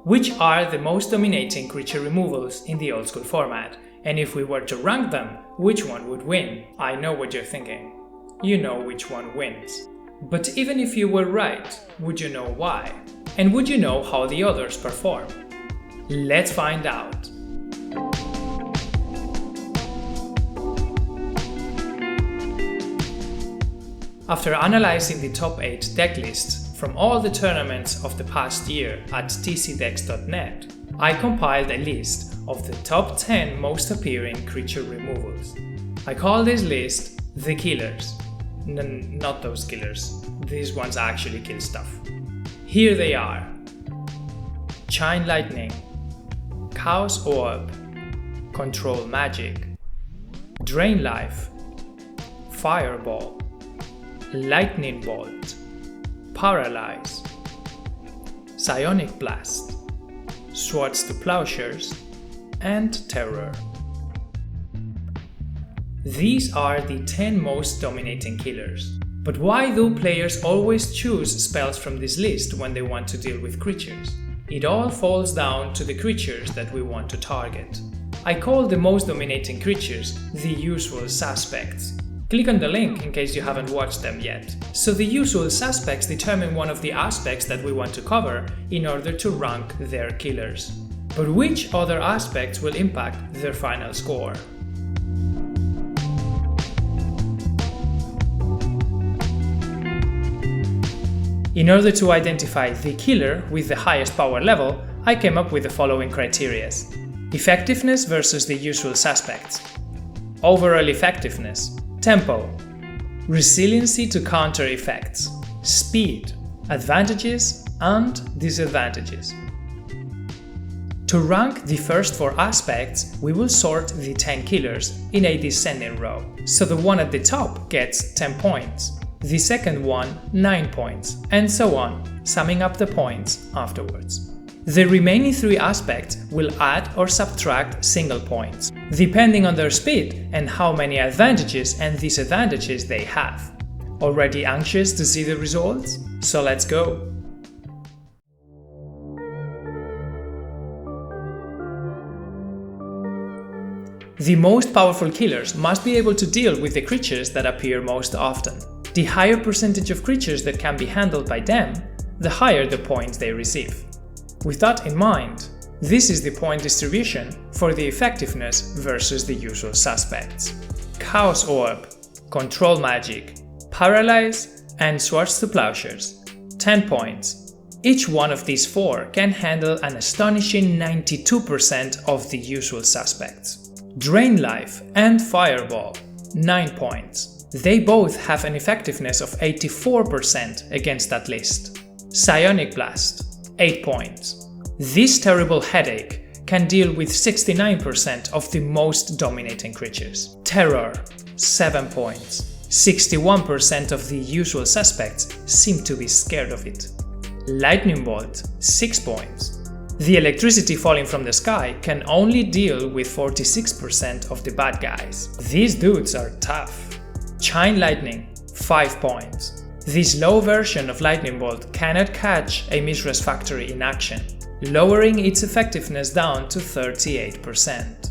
Which are the most dominating creature removals in the old school format? And if we were to rank them, which one would win? I know what you're thinking. You know which one wins. But even if you were right, would you know why? And would you know how the others perform? Let's find out. After analyzing the top 8 deck lists from all the tournaments of the past year at tcdecks.net, I compiled a list of the top 10 most appearing creature removals. I call this list the killers. Not those killers. These ones actually kill stuff. Here they are: Chain Lightning, Chaos Orb, Control Magic, Drain Life, Fireball, Lightning Bolt, Paralyze, Psionic Blast, Swords to Plowshares, and Terror. These are the 10 most dominating killers. But why do players always choose spells from this list when they want to deal with creatures? It all falls down to the creatures that we want to target. I call the most dominating creatures the usual suspects. Click on the link in case you haven't watched them yet. So the usual suspects determine one of the aspects that we want to cover in order to rank their killers. But which other aspects will impact their final score? In order to identify the killer with the highest power level, I came up with the following criteria: effectiveness versus the usual suspects, overall effectiveness, tempo, resiliency to counter effects, speed, advantages and disadvantages. To rank the first 4 aspects, we will sort the 10 killers in a descending row. So the one at the top gets 10 points, the second one 9 points, and so on, summing up the points afterwards. The remaining 3 aspects will add or subtract single points, depending on their speed and how many advantages and disadvantages they have. Already anxious to see the results? So let's go! The most powerful killers must be able to deal with the creatures that appear most often. The higher percentage of creatures that can be handled by them, the higher the points they receive. With that in mind, this is the point distribution for the effectiveness versus the usual suspects. Chaos Orb, Control Magic, Paralyze, and Swords to Plowshares, 10 points. Each one of these 4 can handle an astonishing 92% of the usual suspects. Drain Life and Fireball, 9 points. They both have an effectiveness of 84% against that list. Psionic Blast, 8 points. This terrible headache can deal with 69% of the most dominating creatures. Terror, 7 points. 61% of the usual suspects seem to be scared of it. Lightning Bolt, 6 points. The electricity falling from the sky can only deal with 46% of the bad guys. These dudes are tough. Chain Lightning, 5 points. This low version of Lightning Bolt cannot catch a Mishra's Factory in action, lowering its effectiveness down to 38%.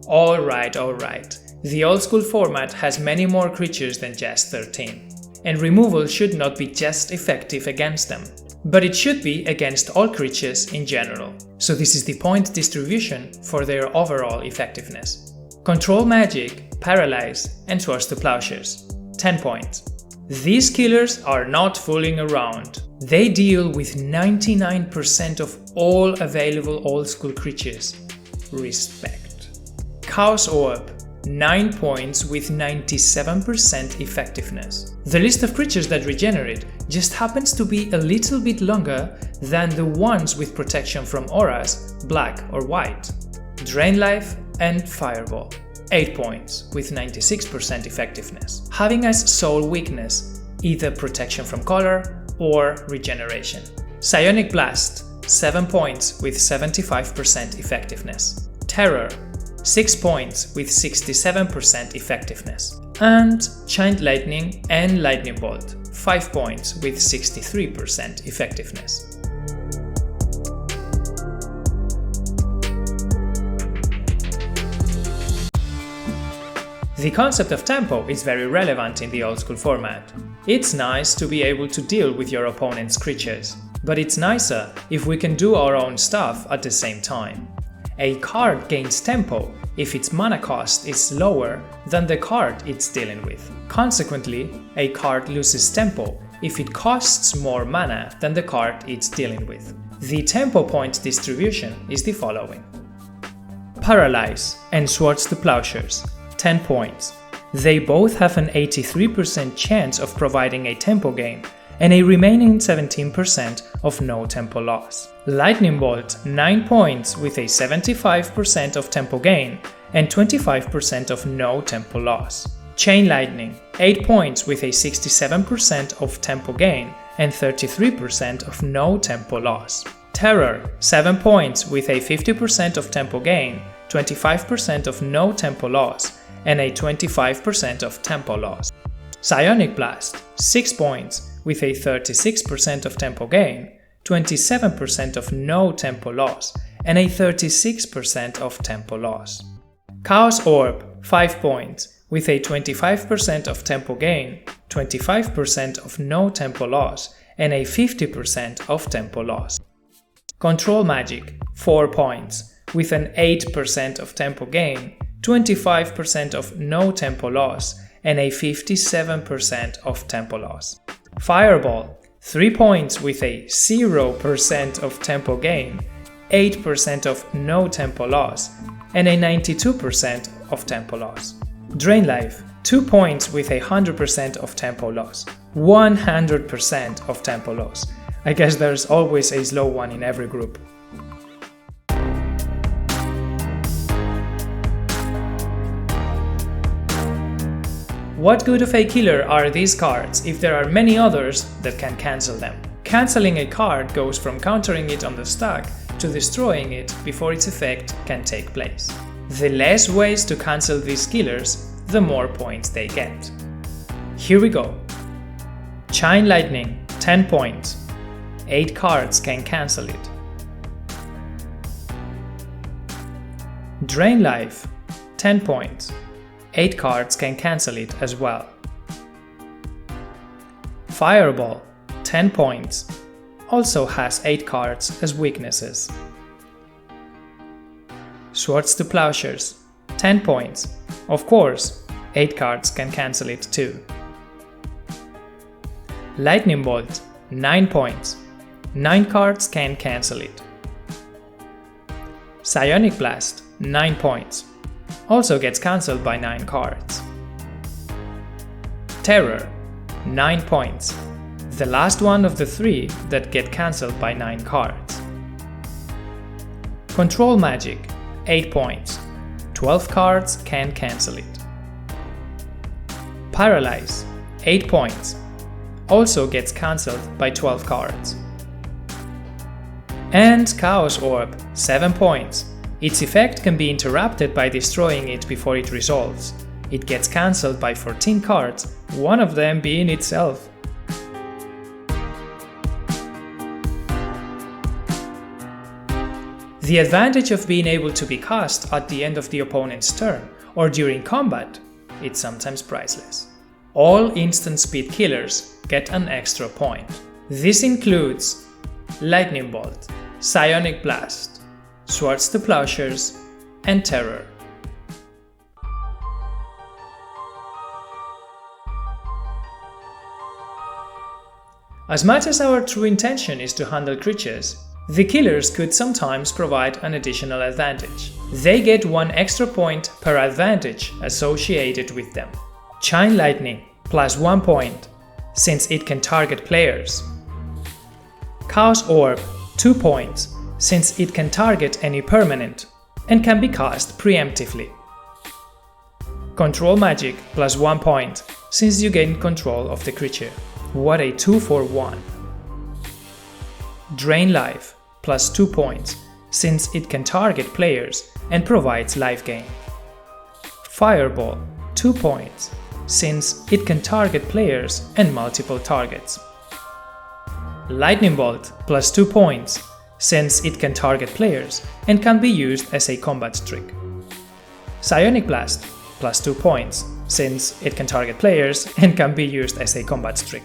Alright. The old school format has many more creatures than just 13, and removal should not be just effective against them, but it should be against all creatures in general. So this is the point distribution for their overall effectiveness. Control Magic, Paralyze, and Swords to Plowshares, 10 points. These killers are not fooling around. They deal with 99% of all available old school creatures. Respect. Chaos Orb, 9 points with 97% effectiveness. The list of creatures that regenerate just happens to be a little bit longer than the ones with protection from auras, black or white. Drain Life and Fireball, 8 points with 96% effectiveness, having as sole weakness either protection from color or regeneration. Psionic Blast, 7 points with 75% effectiveness. Terror, 6 points with 67% effectiveness. And Chain Lightning and Lightning Bolt, 5 points with 63% effectiveness. The concept of tempo is very relevant in the old school format. It's nice to be able to deal with your opponent's creatures, but it's nicer if we can do our own stuff at the same time. A card gains tempo if its mana cost is lower than the card it's dealing with. Consequently, a card loses tempo if it costs more mana than the card it's dealing with. The tempo point distribution is the following. Paralyze and Swords to Plowshares, 10 points. They both have an 83% chance of providing a tempo gain and a remaining 17% of no tempo loss. Lightning Bolt, 9 points with a 75% of tempo gain and 25% of no tempo loss. Chain Lightning, 8 points with a 67% of tempo gain and 33% of no tempo loss. Terror, 7 points with a 50% of tempo gain, 25% of no tempo loss, and a 25% of tempo loss. Psionic Blast, 6 points with a 36% of tempo gain, 27% of no tempo loss, and a 36% of tempo loss. Chaos Orb, 5 points with a 25% of tempo gain, 25% of no tempo loss, and a 50% of tempo loss. Control Magic, 4 points with an 8% of tempo gain, 25% of no tempo loss, and a 57% of tempo loss. Fireball, 3 points with a 0% of tempo gain, 8% of no tempo loss, and a 92% of tempo loss. Drain Life, 2 points with a 100% of tempo loss, 100% of tempo loss. I guess there's always a slow one in every group. What good of a killer are these cards if there are many others that can cancel them? Cancelling a card goes from countering it on the stack to destroying it before its effect can take place. The less ways to cancel these killers, the more points they get. Here we go. Chain Lightning, 10 points. 8 cards can cancel it. Drain Life, 10 points. 8 cards can cancel it as well. Fireball, 10 points. Also has 8 cards as weaknesses. Swords to Plowshares, 10 points. Of course, 8 cards can cancel it too. Lightning Bolt, 9 points. 9 cards can cancel it. Psionic Blast, 9 points. Also gets cancelled by 9 cards. Terror, 9 points. The last one of the 3 that get cancelled by 9 cards. Control Magic, 8 points. 12 cards can cancel it. Paralyze, 8 points. Also gets cancelled by 12 cards. And Chaos Orb, 7 points. Its effect can be interrupted by destroying it before it resolves. It gets cancelled by 14 cards, one of them being itself. The advantage of being able to be cast at the end of the opponent's turn or during combat, it's sometimes priceless. All instant speed killers get an extra point. This includes Lightning Bolt, Psionic Blast, Swords to Plowshares, and Terror. As much as our true intention is to handle creatures, the killers could sometimes provide an additional advantage. They get 1 extra point per advantage associated with them. Chain Lightning, plus 1 point, since it can target players. Chaos Orb, 2 points, since it can target any permanent, and can be cast preemptively. Control Magic, plus 1 point, since you gain control of the creature. What a 2-for-1. Drain Life, plus 2 points, since it can target players and provides life gain. Fireball, 2 points, since it can target players and multiple targets. Lightning Bolt plus 2 points, since it can target players and can be used as a combat trick. Psionic Blast plus 2 points, since it can target players and can be used as a combat trick.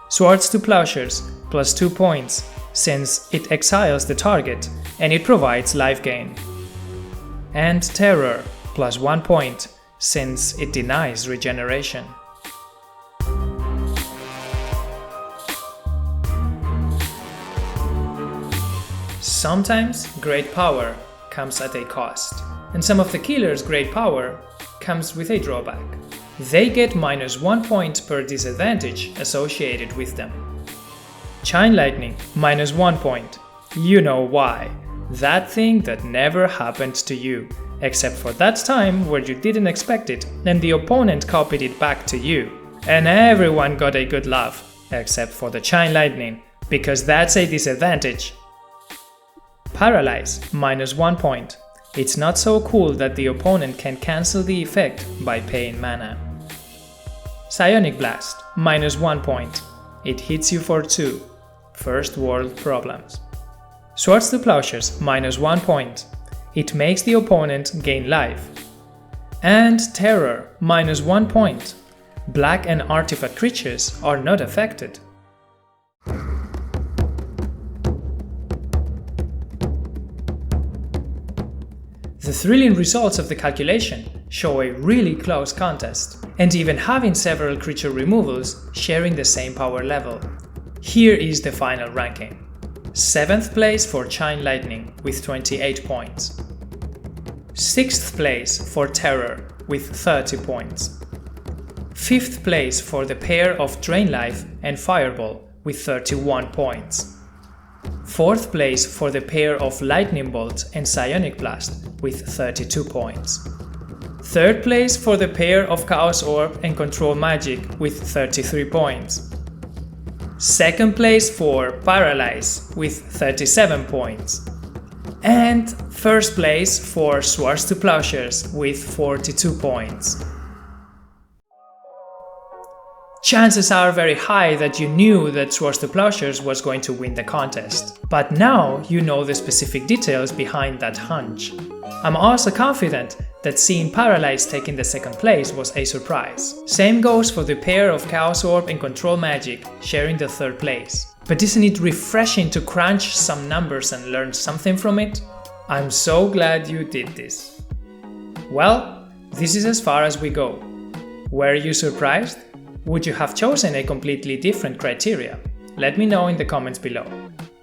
Swords to Plowshares plus 2 points, since it exiles the target and it provides life gain. And Terror plus 1 point, since it denies regeneration. Sometimes great power comes at a cost, and some of the killers' great power comes with a drawback. They get -1 point per disadvantage associated with them. Chain Lightning, -1 point. You know why. That thing that never happened to you, except for that time where you didn't expect it and the opponent copied it back to you. And everyone got a good laugh, except for the Chain Lightning, because that's a disadvantage. Paralyze, -1 point. It's not so cool that the opponent can cancel the effect by paying mana. Psionic Blast, -1 point. It hits you for 2. First world problems. Swords to Plowshares, -1 point. It makes the opponent gain life. And Terror, -1 point. Black and artifact creatures are not affected. The thrilling results of the calculation show a really close contest, and even having several creature removals sharing the same power level. Here is the final ranking. 7th place for Chain Lightning with 28 points. 6th place for Terror with 30 points. 5th place for the pair of Drain Life and Fireball with 31 points. 4th place for the pair of Lightning Bolt and Psionic Blast with 32 points. 3rd place for the pair of Chaos Orb and Control Magic with 33 points. 2nd place for Paralyze with 37 points. And 1st place for Swords to Plowshares with 42 points. Chances are very high that you knew that Swords to Plowshares was going to win the contest, but now you know the specific details behind that hunch. I'm also confident that seeing Paralyze taking the 2nd place was a surprise. Same goes for the pair of Chaos Orb and Control Magic sharing the 3rd place. But isn't it refreshing to crunch some numbers and learn something from it? I'm so glad you did this. Well, this is as far as we go. Were you surprised? Would you have chosen a completely different criteria? Let me know in the comments below.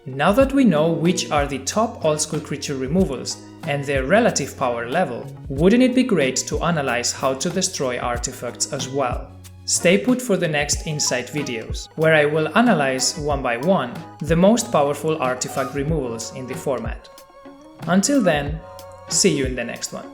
Now that we know which are the top old-school creature removals and their relative power level, wouldn't it be great to analyze how to destroy artifacts as well? Stay put for the next Insight videos, where I will analyze one by one the most powerful artifact removals in the format. Until then, see you in the next one.